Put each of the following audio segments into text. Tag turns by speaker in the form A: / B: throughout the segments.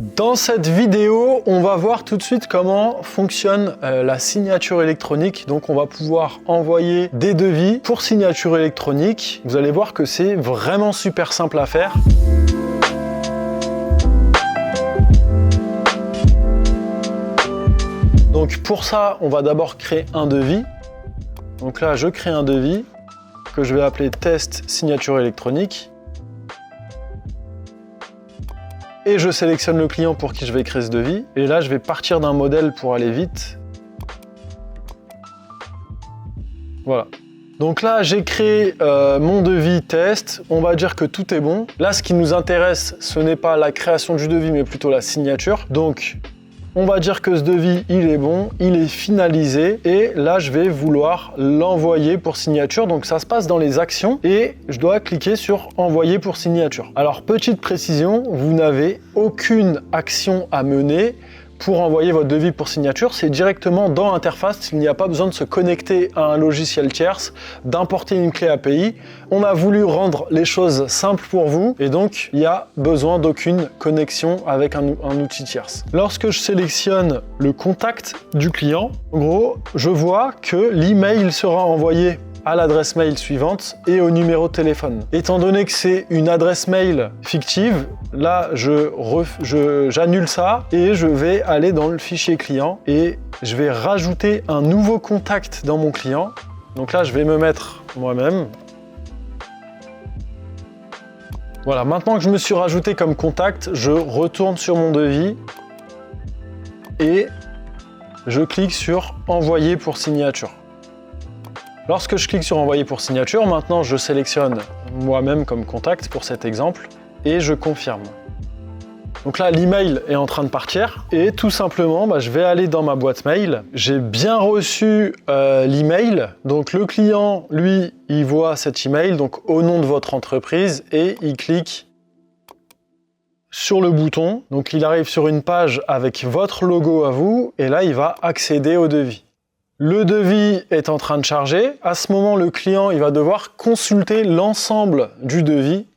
A: Dans cette vidéo, on va voir tout de suite comment fonctionne la signature électronique. Donc on va pouvoir envoyer des devis pour signature électronique. Vous allez voir que c'est vraiment super simple à faire. Donc pour ça, on va d'abord créer un devis. Donc là, je crée un devis que je vais appeler test signature électronique. Et je sélectionne le client pour qui je vais créer ce devis. Et là, je vais partir d'un modèle pour aller vite. Voilà. Donc là, j'ai créé mon devis test. On va dire que tout est bon. Là, ce qui nous intéresse, ce n'est pas la création du devis, mais plutôt la signature. Donc, on va dire que ce devis, il est bon, il est finalisé. Et là, je vais vouloir l'envoyer pour signature. Donc, ça se passe dans les actions et je dois cliquer sur envoyer pour signature. Alors, petite précision, vous n'avez aucune action à mener pour envoyer votre devis pour signature, c'est directement dans l'interface. Il n'y a pas besoin de se connecter à un logiciel tierce, d'importer une clé API. On a voulu rendre les choses simples pour vous et donc il n'y a besoin d'aucune connexion avec un outil tierce. Lorsque je sélectionne le contact du client, en gros, je vois que l'email sera envoyé à l'adresse mail suivante et au numéro de téléphone. Étant donné que c'est une adresse mail fictive, là j'annule ça et je vais aller dans le fichier client et je vais rajouter un nouveau contact dans mon client. Donc là je vais me mettre moi-même. Voilà, maintenant que je me suis rajouté comme contact, je retourne sur mon devis et je clique sur envoyer pour signature. Lorsque je clique sur envoyer pour signature, maintenant je sélectionne moi-même comme contact pour cet exemple et je confirme. Donc là, l'email est en train de partir et tout simplement, je vais aller dans ma boîte mail. J'ai bien reçu l'email. Donc le client, lui, il voit cet email donc au nom de votre entreprise et il clique sur le bouton. Donc il arrive sur une page avec votre logo à vous et là, il va accéder au devis. Le devis est en train de charger. À ce moment, le client il va devoir consulter l'ensemble du devis.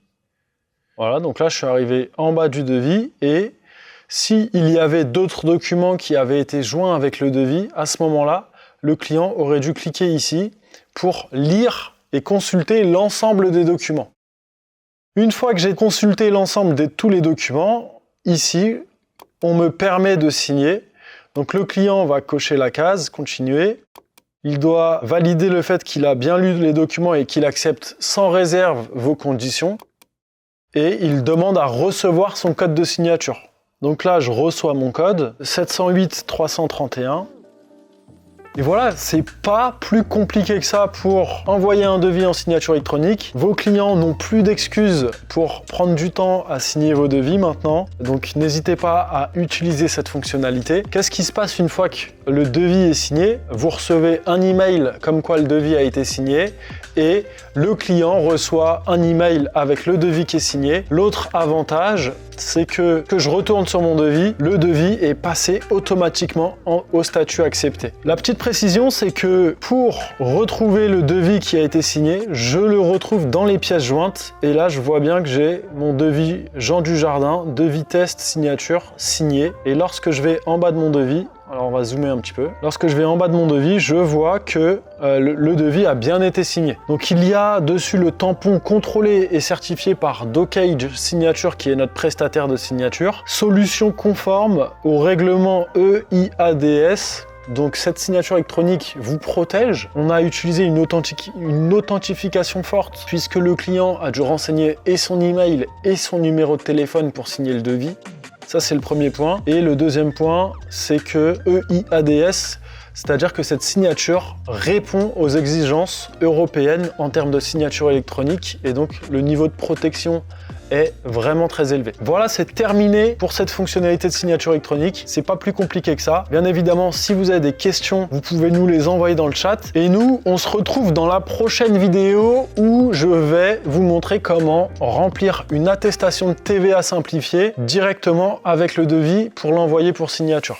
A: Voilà, donc là, je suis arrivé en bas du devis et s'il y avait d'autres documents qui avaient été joints avec le devis, à ce moment-là, le client aurait dû cliquer ici pour lire et consulter l'ensemble des documents. Une fois que j'ai consulté l'ensemble de tous les documents, ici, on me permet de signer. Donc le client va cocher la case, continuer. Il doit valider le fait qu'il a bien lu les documents et qu'il accepte sans réserve vos conditions. Et il demande à recevoir son code de signature. Donc là, je reçois mon code, 708 331. Et voilà, c'est pas plus compliqué que ça pour envoyer un devis en signature électronique. Vos clients n'ont plus d'excuses pour prendre du temps à signer vos devis maintenant. Donc n'hésitez pas à utiliser cette fonctionnalité. Qu'est-ce qui se passe une fois que le devis est signé? Vous recevez un email comme quoi le devis a été signé et le client reçoit un email avec le devis qui est signé. L'autre avantage, c'est que je retourne sur mon devis, le devis est passé automatiquement au statut accepté. La petite précision, c'est que pour retrouver le devis qui a été signé, je le retrouve dans les pièces jointes et là je vois bien que j'ai mon devis Jean Dujardin, devis test signature signé. Et lorsque je vais en bas de mon devis, alors on va zoomer un petit peu. Lorsque je vais en bas de mon devis, je vois que le devis a bien été signé. Donc il y a dessus le tampon contrôlé et certifié par Docage Signature qui est notre prestataire de signature. Solution conforme au règlement EIADS. Donc cette signature électronique vous protège. On a utilisé une authentification forte puisque le client a dû renseigner et son email et son numéro de téléphone pour signer le devis. Ça, c'est le premier point. Et le deuxième point, c'est que EIADS, c'est-à-dire que cette signature répond aux exigences européennes en termes de signature électronique et donc le niveau de protection est vraiment très élevé. Voilà, c'est terminé pour cette fonctionnalité de signature électronique. C'est pas plus compliqué que ça. Bien évidemment, si vous avez des questions, vous pouvez nous les envoyer dans le chat. Et nous, on se retrouve dans la prochaine vidéo où je vais vous montrer comment remplir une attestation de TVA simplifiée directement avec le devis pour l'envoyer pour signature.